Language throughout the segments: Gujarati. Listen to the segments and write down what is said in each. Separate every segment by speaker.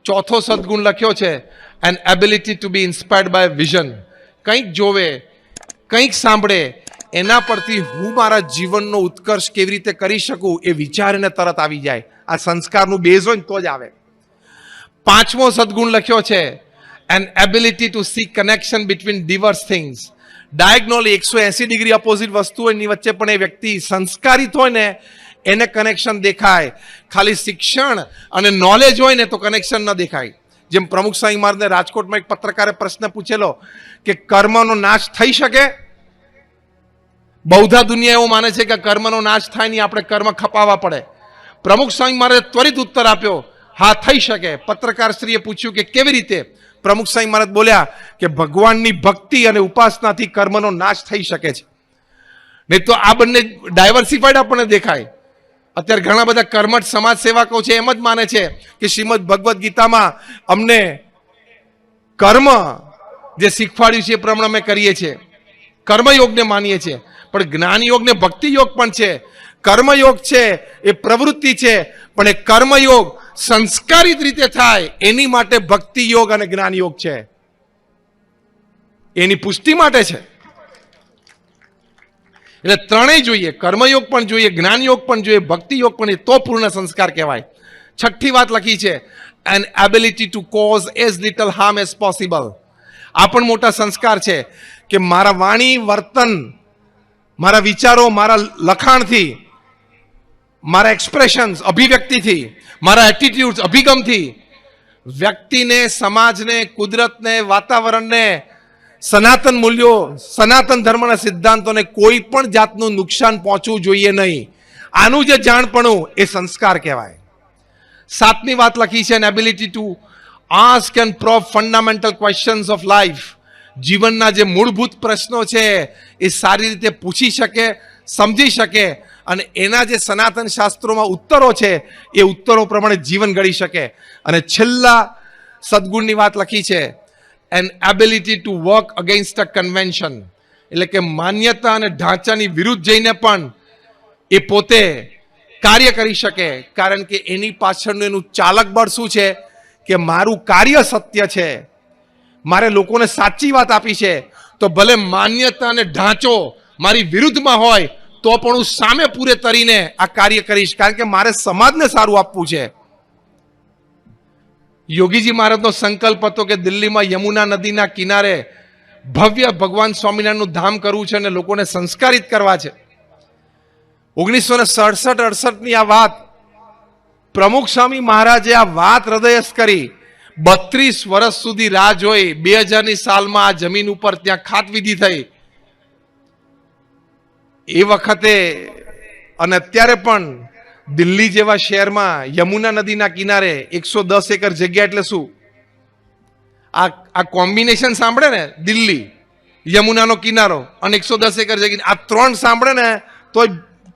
Speaker 1: ચોથો સદગુણ લખ્યો છે an ability to be inspired by vision. કંઈક જોવે, કંઈક સાંભળે, એના પરથી હું મારા જીવનનો ઉત્કર્ષ કેવી રીતે કરી શકું એ વિચારીને તરત આવી જાય. આ સંસ્કારનું બેઝ હોય ને તો જ આવે. પાંચમો સદગુણ લખ્યો છે an ability to see connection between diverse things. Diagonally 180 degree opposite વસ્તુઓની વચ્ચે પણ એ વ્યક્તિ સંસ્કારિત હોય ને એને કનેક્શન દેખાય. ખાલી શિક્ષણ અને નોલેજ હોય ને તો કનેક્શન ન દેખાય. જેમ પ્રમુખ સ્વામી મહારાજને રાજકોટમાં એક પત્રકારે પ્રશ્ન પૂછેલો કે કર્મનો નાશ થઈ શકે? બૌદ્ધ દુનિયા એવું માને છે કે કર્મનો નાશ થાય નહીં, આપણે કર્મ ખપાવવા પડે. પ્રમુખ સ્વામી મહારાજે ત્વરિત ઉત્તર આપ્યો, હા થઈ શકે. પત્રકારશ્રીએ પૂછ્યું કે કેવી રીતે? પ્રમુખ સ્વામી મહારાજ બોલ્યા કે ભગવાનની ભક્તિ અને ઉપાસનાથી કર્મનો નાશ થઈ શકે છે. નહીં તો આ બંને ડાયવર્સિફાઈડ આપણને દેખાય. અત્યારે ઘણા બધા કર્મઠ સમાજ સેવકો છે એમ જ માને છે કે શ્રીમદ ભગવદ્ ગીતામાં અમને કર્મ જે શીખવાડ્યું છે એ પ્રમાણે અમે કરીએ છીએ, કર્મયોગને માનીએ છીએ. પણ જ્ઞાન યોગ ને ભક્તિ યોગ પણ છે. કર્મયોગ છે એ પ્રવૃત્તિ છે, પણ એ કર્મયોગ સંસ્કારિત રીતે થાય એની માટે ભક્તિ યોગ અને જ્ઞાન યોગ છે, એની પુષ્ટિ માટે છે. એટલે ત્રણેય જોઈએ, કર્મયોગ પણ જોઈએ, જ્ઞાન યોગ પણ જોઈએ, ભક્તિ યોગ પણ, એ તો પૂર્ણ સંસ્કાર કહેવાય. છઠ્ઠી વાત લખી છે an ability to cause as little harm as possible. આ પણ મોટા સંસ્કાર છે કે મારા વાણી વર્તન, મારા વિચારો, મારા લખાણથી, મારા એક્સપ્રેશન્સ અભિવ્યક્તિથી, મારા એટીટ્યુડ અભિગમથી વ્યક્તિને, સમાજને, કુદરતને, વાતાવરણને, સનાતન મૂલ્યો, સનાતન ધર્મના સિદ્ધાંતોને કોઈ પણ જાતનું નુકસાન પહોંચવું જોઈએ નહીં. આનું જે જાણપણું એ સંસ્કાર કહેવાય. સાતમી વાત લખી છે an ability to ask and probe fundamental questions of life. જીવનના જે મૂળભૂત પ્રશ્નો છે એ સારી રીતે પૂછી શકે, સમજી શકે અને એના જે સનાતન શાસ્ત્રોમાં ઉત્તરો છે એ ઉત્તરો પ્રમાણે જીવન ઘડી શકે. અને છેલ્લા સદગુણની વાત લખી છે an ability to work against a convention. એટલે કે માન્યતા અને ઢાંચાની વિરુદ્ધ જઈને પણ એ પોતે કાર્ય કરી શકે, કારણ કે એની પાછળનું એનું ચાલક બળ શું છે કે મારું કાર્ય સત્ય છે, મારે લોકોને સાચી વાત આપી છે, તો ભલે માન્યતા અને ઢાંચો મારી વિરુદ્ધમાં હોય તો પણ હું સામે પૂરે તરીને આ કાર્ય કરીશ, કારણ કે મારે સમાજને સારું આપવું છે. યોગીજી મહારાજનો સંકલ્પ હતો કે દિલ્હીમાં યમુના નદીના કિનારે ભવ્ય ભગવાન સ્વામિનારાયણનું ધામ કરવું છે અને લોકોને સંસ્કારિત કરવા છે. 1967-68ની આ વાત પ્રમુખ સ્વામી મહારાજે આ વાત હૃદયસ્થ કરી. 32 વર્ષ સુધી રાહ જોઈ. 2000ની સાલમાં આ જમીન ઉપર ત્યાં ખાતવિધિ થઈ. એ વખતે અને અત્યારે પણ દિલ્હી જેવા શહેરમાં યમુના નદીના કિનારે 110 એકર જગ્યા એટલે શું? આ કોમ્બિનેશન સાંભળે ને, દિલ્હી, યમુનાનો કિનારો અને 110 એકર જગ્યા, આ ત્રણ સાંભળે ને તો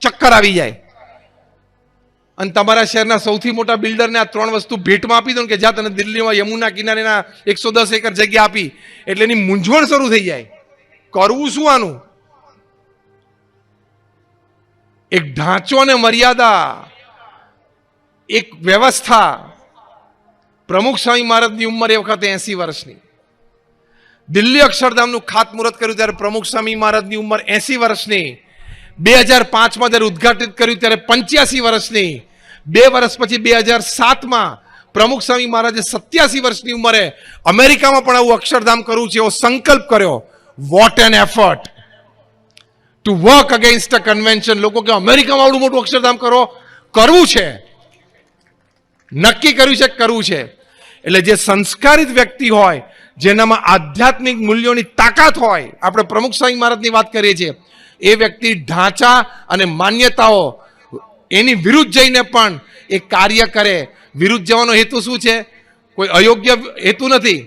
Speaker 1: ચક્કર આવી જાય. અને તમારા શહેરના સૌથી મોટા બિલ્ડરને આ ત્રણ વસ્તુ ભેટમાં આપી દો કે જ્યાં તને દિલ્હીમાં યમુના કિનારેના 110 એકર જગ્યા આપી, એટલે એની મૂંઝવણ શરૂ થઈ જાય. કરવું શું આનું? એક ઢાંચો અને મર્યાદા, એક વ્યવસ્થા. પ્રમુખ સ્વામી મહારાજની ઉંમર એ વખતે 80 વર્ષની. દિલ્હી અક્ષરધામનું ખાતમુહૂર્ત કર્યું ત્યારે પ્રમુખ સ્વામી મહારાજની ઉંમર 80 વર્ષની. 2005માં જ્યારે ઉદ્ઘાટિત કર્યું ત્યારે 85 વર્ષની. 2 વર્ષ પછી 2007માં પ્રમુખ સ્વામી મહારાજે 87 વર્ષની ઉંમરે અમેરિકામાં પણ આવું અક્ષરધામ કરવું છે એવો સંકલ્પ કર્યો. What an effort two work against a convention. લોકો કે અમેરિકામાં આવડું મોટું અક્ષરધામ કરવું છે, નક્કી કર્યું છે, કરવું છે. એટલે જે સંસ્કારિત વ્યક્તિ હોય, જેનામાં આધ્યાત્મિક મૂલ્યોની તાકાત હોય, આપણે પ્રમુખ સ્વામી મહારાજની વાત કરીએ છીએ, એ વ્યક્તિ ઢાંચા અને માન્યતાઓ એની વિરુદ્ધ જઈને પણ એ કાર્ય કરે. વિરુદ્ધ જવાનો હેતુ શું છે? કોઈ અયોગ્ય હેતુ નથી,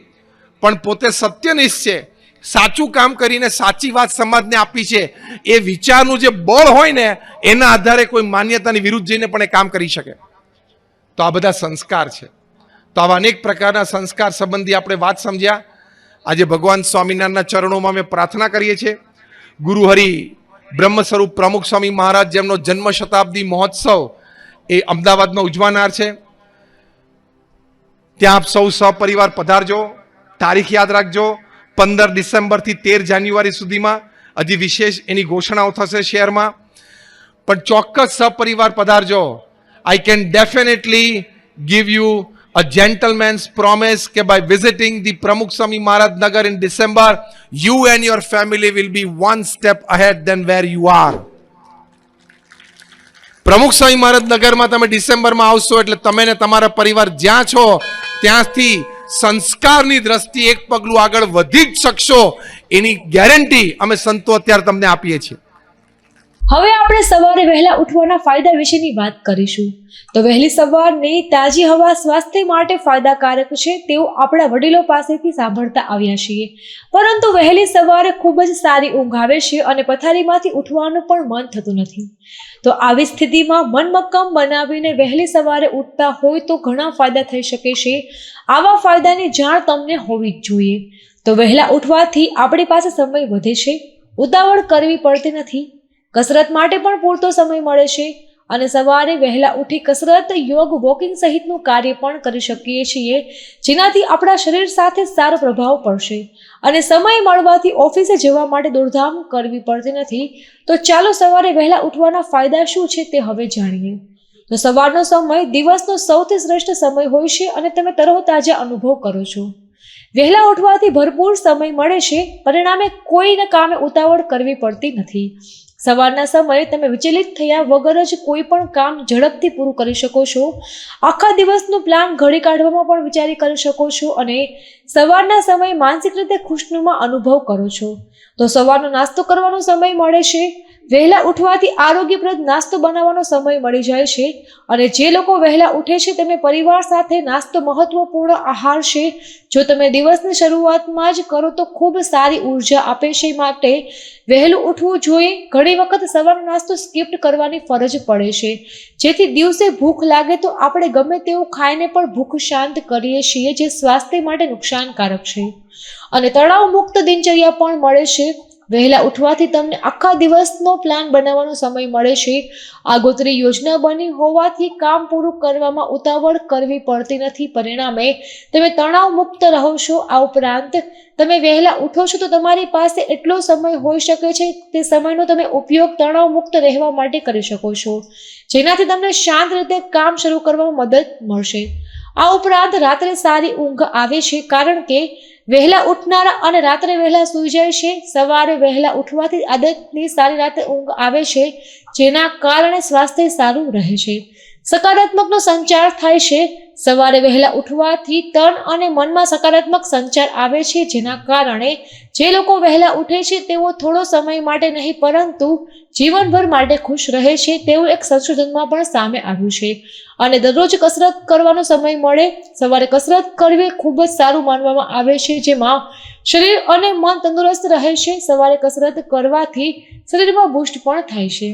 Speaker 1: પણ પોતે સત્યનિષ્ઠ છે, સાચું કામ કરીને સાચી વાત સમાજને આપી છે. એ વિચારનું જે બળ હોય ને એના આધારે કોઈ માન્યતાની વિરુદ્ધ જઈને પણ એ કામ કરી શકે. તો આ બધા સંસ્કાર છે. તો આવા અનેક પ્રકારના સંસ્કાર સંબંધી આપણે વાત સમજ્યા. આજે ભગવાન સ્વામિનારાયણના ચરણોમાં અમે પ્રાર્થના કરીએ છીએ. ગુરુહરિ બ્રહ્મ સ્વરૂપ પ્રમુખ સ્વામી મહારાજ જેમનો જન્મ શતાબ્દી મહોત્સવ એ અમદાવાદમાં ઉજવાનાર છે. ત્યાં આપ સૌ સપરિવાર પધારજો. તારીખ યાદ રાખજો, 15 ડિસેમ્બરથી 13 જાન્યુઆરી સુધીમાં. હજી વિશેષ એની ઘોષણાઓ થશે શહેરમાં, પણ ચોક્કસ સપરિવાર પધારજો. I can definitely give you a gentleman's promise કે by visiting the Pramukh Swami Maharaj Nagar in December, you and your family will be one step ahead than where you are. પ્રમુખ સ્વામી મહારાજ નગરમાં તમે ડિસેમ્બરમાં આવશો એટલે તમે ને તમારા પરિવાર જ્યાં છો ત્યાંથી સંસ્કારની દ્રષ્ટિએ એક પગલું આગળ વધી જ શકશો, એની ગેરંટી અમે સંતો અત્યારે તમને આપીએ છીએ.
Speaker 2: હવે આપણે સવારે વહેલા ઉઠવાના ફાયદા વિશેની વાત કરીશું. તો વહેલી સવારની તાજી હવા સ્વાસ્થ્ય માટે ફાયદાકારક છે તેવું આપણા વડીલો પાસેથી સાંભળતા આવ્યા છીએ. પરંતુ વહેલી સવારે ખૂબ જ સારી ઊંઘ આવે છે અને પથારીમાંથી ઉઠવાનું પણ મન થતું નથી. તો આવી સ્થિતિમાં મન મક્કમ બનાવીને વહેલી સવારે ઉઠતા હોય તો ઘણા ફાયદા થઈ શકે છે. આવા ફાયદાની જાણ તમને હોવી જ જોઈએ. તો વહેલા ઉઠવાથી આપણી પાસે સમય વધે છે, ઉતાવળ કરવી પડતી નથી, કસરત માટે પણ પૂરતો સમય મળે છે અને સવારે વહેલા ઉઠી કસરત, યોગ, વોકિંગ સહિતનું કાર્ય પણ કરી શકીએ છીએ, જેનાથી આપણા શરીર સાથે સારો પ્રભાવ પડશે અને સમય મળવાથી ઓફિસે જવા માટે દોડધામ કરવી પડતી નથી. તો ચાલો સવારે વહેલા ઉઠવાના ફાયદા શું છે તે હવે જાણીએ. તો સવારનો સમય દિવસનો સૌથી શ્રેષ્ઠ સમય હોય છે અને તમે તરોતાજા અનુભવ કરો છો. વહેલા ઉઠવાથી ભરપૂર સમય મળે છે, પરિણામે કોઈને કામે ઉતાવળ કરવી પડતી નથી. સવારના સમયે તમે વિચલિત થયા વગર જ કોઈ પણ કામ ઝડપથી પૂરું કરી શકો છો. આખા દિવસનું પ્લાન ઘડી કાઢવામાં પણ વિચારી કરી શકો છો અને સવારના સમયે માનસિક રીતે ખુશનુમા અનુભવ કરો છો. તો સવારનો નાસ્તો કરવાનો સમય મળે છે. વહેલા ઉઠવાથી આરોગ્યપ્રદ નાસ્તો બનાવવાનો સમય મળી જાય છે અને જે લોકો વહેલા ઉઠે છે તેમને પરિવાર સાથે નાસ્તો મહત્વપૂર્ણ આહાર છે. જો તમે દિવસની શરૂઆતમાં જ કરો તો ખૂબ સારી ઉર્જા આપે છે, માટે વહેલું ઉઠવું જોઈએ. ઘણી વખત સવારનો નાસ્તો સ્કીપ કરવાની ફરજ પડે છે, જેથી દિવસે ભૂખ લાગે તો આપણે ગમે તેવું ખાઈને પણ ભૂખ શાંત કરીએ છીએ, જે સ્વાસ્થ્ય માટે નુકસાનકારક છે અને તણાવ મુક્ત દિનચર્યા પણ મળે છે. વહેલા ઉઠવાથી તમને આખા દિવસનો પ્લાન બનાવવાનો સમય મળે છે. આગોતરી યોજના બની હોવાથી કામ પૂરું કરવામાં ઉતાવળ કરવી પડતી નથી. પરિણામે તમે તણાવ મુક્ત રહો છો. આ ઉપરાંત તમે વહેલા ઉઠો છો તો તમારી પાસે એટલો સમય હોઈ શકે છે, તે સમયનો તમે ઉપયોગ તણાવ મુક્ત રહેવા માટે કરી શકો છો, જેનાથી તમને શાંત રીતે કામ શરૂ કરવામાં મદદ મળશે. આ ઉપરાંત રાત્રે સારી ઊંઘ આવે છે, કારણ કે વહેલા ઉઠનારા અને રાત્રે વહેલા સૂઈ જાય છે. સવારે વહેલા ઉઠવાથી આદતની સારી રાતે ઊંઘ આવે છે, જેના કારણે સ્વાસ્થ્ય સારું રહે છે, સકારાત્મકનો સંચાર થાય છે. સવારે વહેલા ઉઠવાથી તન અને મનમાં સકારાત્મક સંચાર આવે છે, જેના કારણે જે લોકો વહેલા ઉઠે છે તેઓ થોડો સમય માટે નહીં પરંતુ જીવનભર માટે ખુશ રહે છે, તેવું એક સંશોધનમાં પણ સામે આવ્યું છે. અને દરરોજ કસરત કરવાનો સમય મળે. સવારે કસરત કરવી ખૂબ જ સારું માનવામાં આવે છે, જેમાં શરીર અને મન તંદુરસ્ત રહે છે. સવારે કસરત કરવાથી શરીરમાં બુસ્ટ પણ થાય છે.